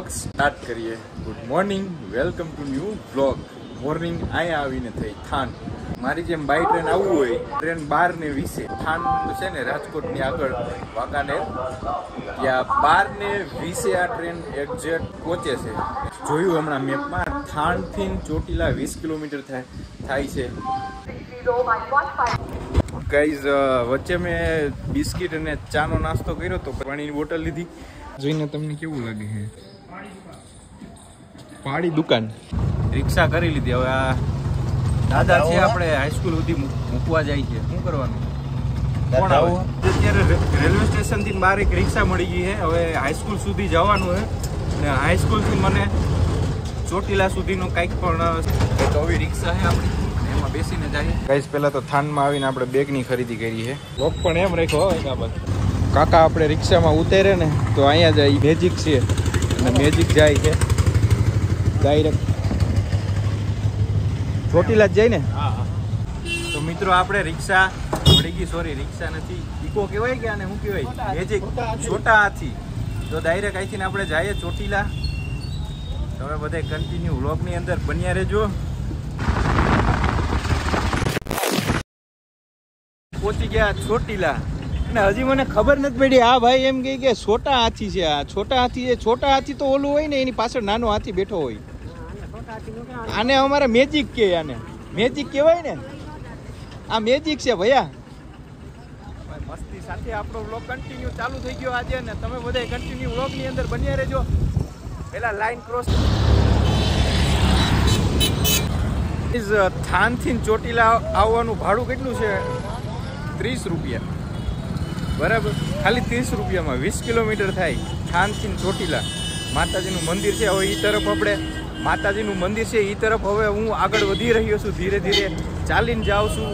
Vlog start કરીએ. Good morning, welcome to new vlog. Morning અહીંયા આવીને થઈ થાન. મારી જેમ બાય ટ્રેન આવવું હોય, ટ્રેન 12:20 થાન છે ને રાજકોટની આગળ વાંકાનેર, ત્યાં 12:20 આ ટ્રેન એક્ઝેક્ટ પહોંચે છે. જોયું હમણાં મેપમાં, થાનથી ચોટીલા 20 કિલોમીટર થાય છે. ગાઈઝ, વચ્ચે મેં બિસ્કિટ અને ચાનો નાસ્તો કર્યો તો પાણીની બોટલ લીધી. જોઈને તમને કેવું લાગે છે? પાડી દુકાન. રિક્ષા કરી લીધી. હવે આ દાદા છે આપણે હાઈસ્કૂલ સુધી મૂકવા જાય છે. શું કરવાનું? કોણ આવે? અત્યારે રેલવે સ્ટેશન થી બહાર એક રિક્ષા મળી ગઈ છે. હવે હાઈસ્કૂલ સુધી જવાનું છે અને હાઈસ્કૂલ થી મને ચોટીલા સુધીનો કંઈક પણ એક આવી રિક્ષા છે આપણી, એમાં બેસીને જાય. ગાઈસ, પહેલા તો થાનમાં આવીને આપણે બેગની ખરીદી કરી છે. લોક પણ એમ રાખ્યો હોય કાબત. કાકા આપણે રિક્ષામાં ઉતરે ને તો અહીંયા જાય મેજિક છે અને મેજિક જાય છે ડાયરેક્ટ ચોટીલા જ જાય ને. તો મિત્રો, આપણે રિક્ષા મળી ગઈ. સોરી, રિક્ષા નથી, ઇકો કહેવાય કે આને શું કહેવાય? મેજિક, છોટા હાથી. તો ડાયરેક્ટ અહીંથી આપણે જઈએ ચોટીલા. તમે બધા કન્ટિન્યુ વ્લોગની અંદર બન્યા રહેજો. પહોંચી ગયા ચોટીલા અને હજી મને ખબર નથી પડી. આ ભાઈ એમ કહે કે છોટા હાથી છે. આ છોટા હાથી છે. છોટા હાથી તો ઓલું હોય ને, એની પાછળ નાનો હાથી બેઠો હોય. આને અમારે મેજિક કે, આને મેજિક કહેવાય ને. આ મેજિક છે ભૈયા. મસ્તી સાથે આપણો વ્લોગ કન્ટિન્યુ ચાલુ થઈ ગયો આજે ને તમે બધા કન્ટિન્યુ વ્લોગની અંદર બન્યા રહેજો. પેલા લાઈન ક્રોસ. થાનથી ચોટીલા આવવાનું ભાડું કેટલું છે? 30 રૂપિયા. બરાબર, ખાલી 30 રૂપિયામાં 20 કિલોમીટર થાય થાનથી ચોટીલા. માતાજીનું મંદિર છે. હવે એ તરફ આપણે માતાજીનું મંદિર છે એ તરફ હવે હું આગળ વધી રહ્યો છું. ધીરે ધીરે ચાલીને જાઉં છું.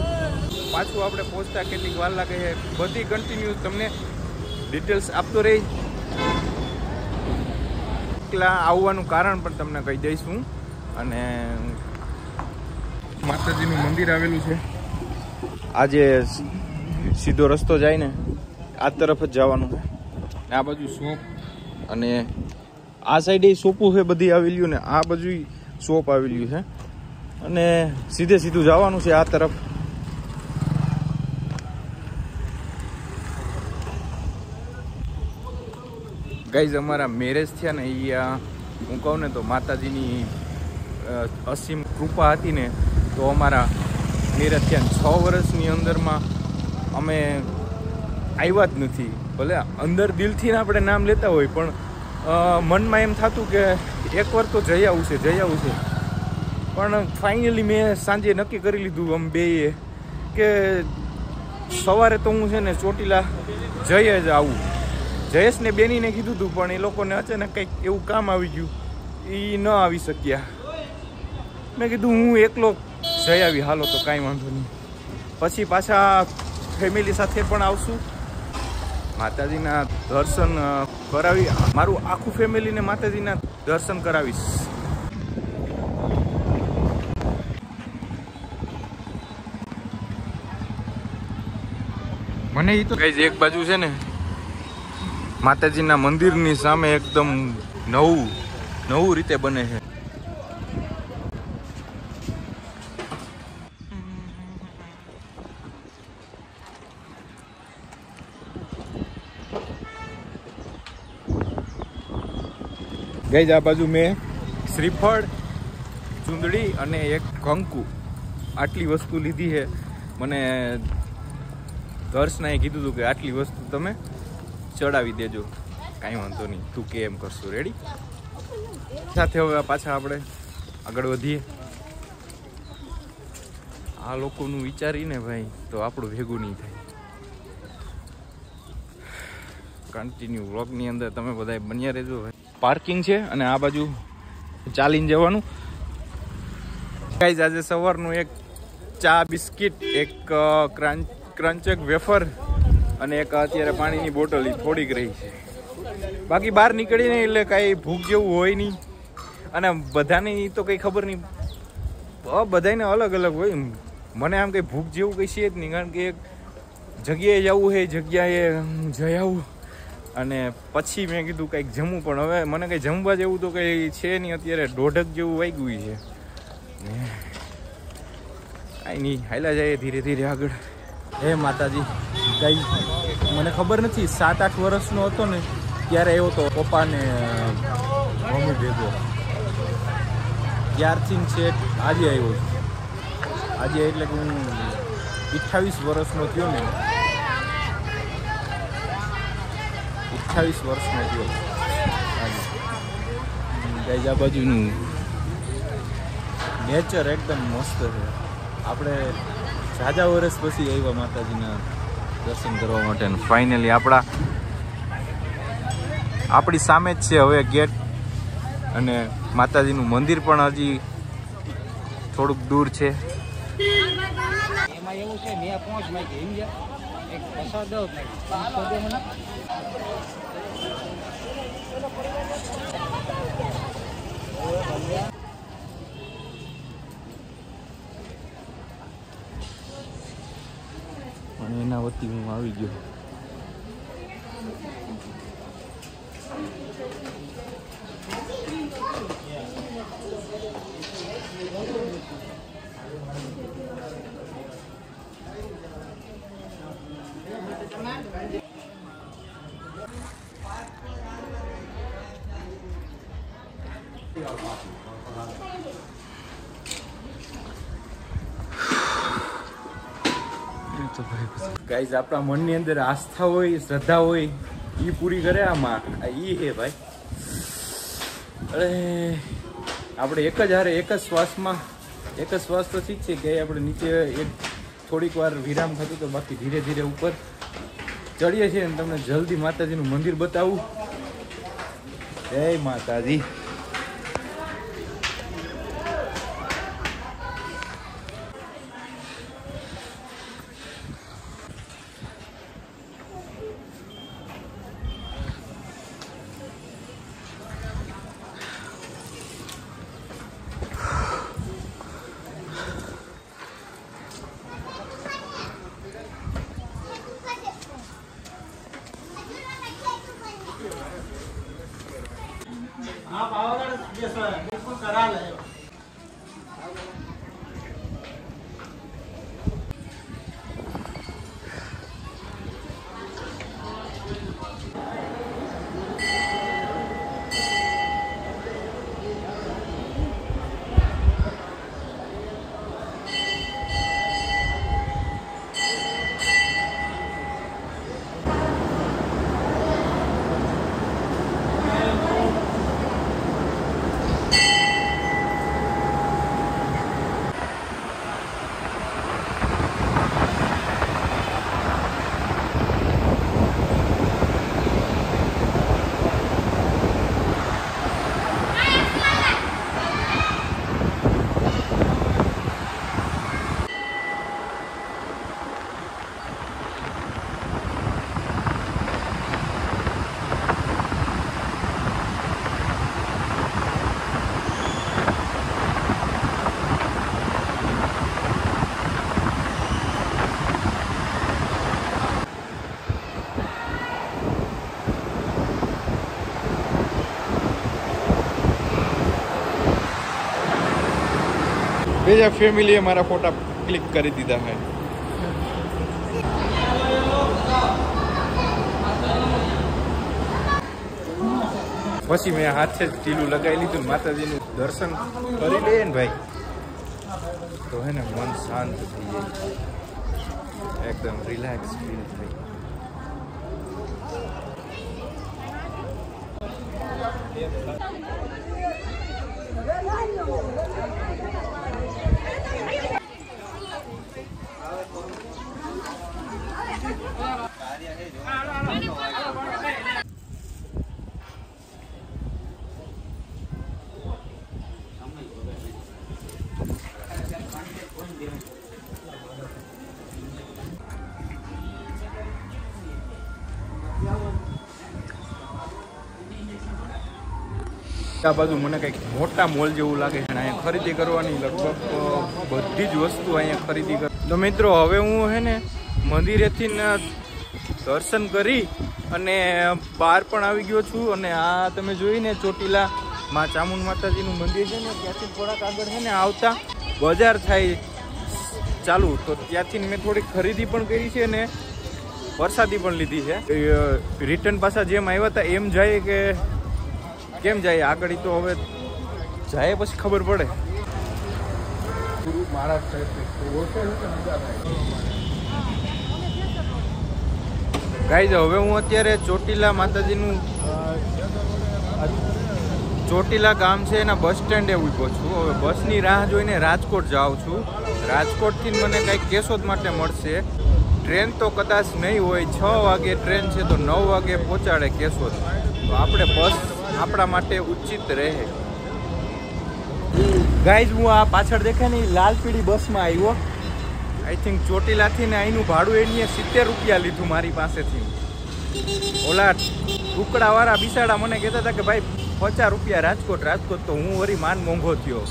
પાછું આપણે પહોંચતા કેટલીક વાર લાગે છે. બધી કન્ટિન્યુ તમને ડિટેલ્સ આપતો રહી. આવવાનું કારણ પણ તમને કહી દઈશું. અને માતાજીનું મંદિર આવેલું છે. આજે સીધો રસ્તો જાય ને આ તરફ જ જવાનું છે. આ બાજુ શોપ અને આ સાઈડે શોપો છે બધી આવેલી ને આ બાજુ શોપ આવેલી છે અને સીધે સીધું જવાનું છે આ તરફ. ગાઈઝ, અમારા મેરેજ થયા ને અહીંયા હું કહું ને તો માતાજીની અસીમ કૃપા હતી ને તો અમારા મેરેજ થયા 6 વર્ષની અંદરમાં અમે આવ્યા જ નથી. ભલે અંદર દિલથી આપણે નામ લેતા હોય પણ મનમાં એમ થતું કે એકવાર તો જઈ આવું છે. પણ ફાઇનલી મેં સાંજે નક્કી કરી લીધું અમે બેએ કે સવારે તો હું છે ને ચોટીલા જઈ જ આવું. જયેશને બેનીને કીધું હતું પણ એ લોકોને અચાનક કંઈક એવું કામ આવી ગયું, એ ન આવી શક્યા. મેં કીધું હું એકલો જઈ આવી, હાલો તો કાંઈ વાંધો નહીં. પછી પાછા ફેમિલી સાથે પણ આવશું, માતાજીના દર્શન કરાવી. મારું આખું ફેમિલીને માતાજીના દર્શન કરાવીશ. મને એ તો કઈ એક બાજુ છે ને માતાજીના મંદિરની સામે એકદમ નવું રીતે બને છે. ગાઈઝ, આ બાજુ મેં શ્રીફળ, ચૂંદડી અને એક કંકુ આટલી વસ્તુ લીધી છે. મને દર્શનાએ કીધું હતું કે આટલી વસ્તુ તમે ચડાવી દેજો. કાંઈ વાંધો નહીં, તું કે એમ કરશું. રેડી? સાથે હવે પાછા આપણે આગળ વધીએ. આ લોકોનું વિચારીને ભાઈ તો આપણું ભેગું નહીં થાય. કન્ટિન્યુ વ્લોગની અંદર તમે બધા બન્યા રહેજો. પાર્કિંગ છે અને આ બાજુ ચાલીને જવાનું. ગાઈઝ, આજે સવારનું એક ચા બિસ્કિટ, એક ક્રંચક વેફર અને એક અત્યારે પાણીની બોટલ થોડીક રહી છે. બાકી બહાર નીકળીને એટલે કાંઈ ભૂખ જેવું હોય નહીં. અને બધાની તો કંઈ ખબર નહીં, બધાને અલગ અલગ હોય. મને આમ કંઈ ભૂખ જેવું કંઈ છે જ નહીં, કારણ કે એક જગ્યાએ જવું હોય, જગ્યાએ જઈ આવું અને પછી મેં કીધું કંઈક જમવું, પણ હવે મને કંઈ જમવા જેવું તો કંઈ છે નહીં. અત્યારે 1:30 જેવું વાગ્યું છે. કાંઈ નહીં, હાલ્યા જાય ધીરે ધીરે આગળ. હે માતાજી, કઈ મને ખબર નથી. 7-8 વર્ષનો હતો ને ત્યારે આવ્યો તો પપ્પાને મમ્મી ભેગો. ત્યારથી છે આજે આવ્યો છું. આજે એટલે કે હું 28 વર્ષનો થયો ને, 28 વર્ષનો થયો. ગાઈઝ આ બાજુનું નેચર એકદમ મસ્ત છે. આપણે ઝાઝા વર્ષ પછી આવ્યા માતાજીના દર્શન કરવા માટે. ફાઇનલી આપણી સામે જ છે હવે ગેટ, અને માતાજીનું મંદિર પણ હજી થોડુંક દૂર છે. એમાં એવું છે, મેં 5 માગી સમજ્યા, એક પૈસા દો મને. અને એના વતી હું આવી ગયો. ગાઈઝ આપણા મનની અંદર આસ્થા હોય, શ્રદ્ધા હોય, એ પૂરી કરે આમાં. ઈ હે ભાઈ. અરે આપણે એક જ હારે એક જ શ્વાસમાં, એક જ શ્વાસ તો ઠીક છે કે આપણે નીચે એક થોડીક વાર વિરામ થતું, તો બાકી ધીરે ધીરે ઉપર ચડીએ છીએ. અને તમને જલ્દી માતાજીનું મંદિર બતાવું. જય માતાજી. आप आओगे बिल्कुल करा ले. બીજા ફેમિલીએ મારા ફોટા ક્લિક કરી દીધા છે. પછી મેં હાથે જ ટીલું લગાવી લીધું. માતાજીનું દર્શન કરી લઈએ ને ભાઈ તો હે ને મન શાંત થઈ જાય, એકદમ રિલેક્સ ફીલ થઈ. આ બાજુ મને કંઈક મોટા મોલ જેવું લાગે છે. અહીંયા ખરીદી કરવાની લગભગ બધી જ વસ્તુ અહીંયા ખરીદી કર. તો મિત્રો હવે હું હે ને મંદિરેથી દર્શન કરી અને બહાર પણ આવી ગયો છું. અને આ તમે જોઈને ચોટીલા માં ચામુંડ માતાજીનું મંદિર છે ને, ત્યાંથી થોડાક આગળ છે ને આવતા બજાર થાય ચાલુ, તો ત્યાંથી મેં થોડીક ખરીદી પણ કરી છે ને વરસાદી પણ લીધી છે. રિટર્ન પાછા જેમ આવ્યા હતા એમ જાય કે કેમ જાય આગળ, તો હવે જાય પછી ખબર પડે. ગાઈઝ હવે હું અત્યારે ચોટીલા માતાજીનું ચોટીલા ગામ છે એના બસ સ્ટેન્ડે ઊભો છું. હવે બસની રાહ જોઈને રાજકોટ જાઉં છું. રાજકોટથી મને કંઈક કેશોદ માટે મળશે. ટ્રેન તો કદાચ નહીં હોય, 6 વાગે ટ્રેન છે તો 9 વાગે પહોંચાડે કેશોદ, તો આપણે બસ આપણા માટે ઉચિત રહે. ગાઈઝ હું આ પાછળ દેખાય ને લાલ પીળી બસમાં આવ્યો. આઈ થિંક ચોટીલાથી ને અહીંનું ભાડું એની 70 રૂપિયા લીધું મારી પાસેથી. ઓલા ટુકડાવાળા બિસાડા મને કહેતા હતા કે ભાઈ 50 રૂપિયા રાજકોટ, તો હું વળી માન મોંઘો થયો.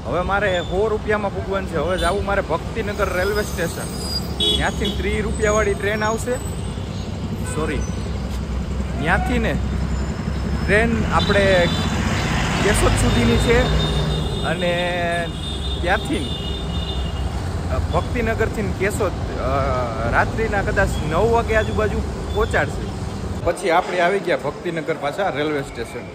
હવે મારે 100 રૂપિયામાં પૂગવાનું છે. હવે જવું મારે ભક્તિનગર રેલવે સ્ટેશન, ત્યાંથી 30 રૂપિયાવાળી ટ્રેન આવશે. સોરી, ત્યાંથી ને ટ્રેન આપણે કેશોદ સુધીની છે, અને ત્યાંથી ભક્તિનગરથી કેશોદ રાત્રિના કદાચ 9 વાગે આજુબાજુ પહોંચાડશે. પછી આપણે આવી ગયા ભક્તિનગર પાછા રેલવે સ્ટેશન.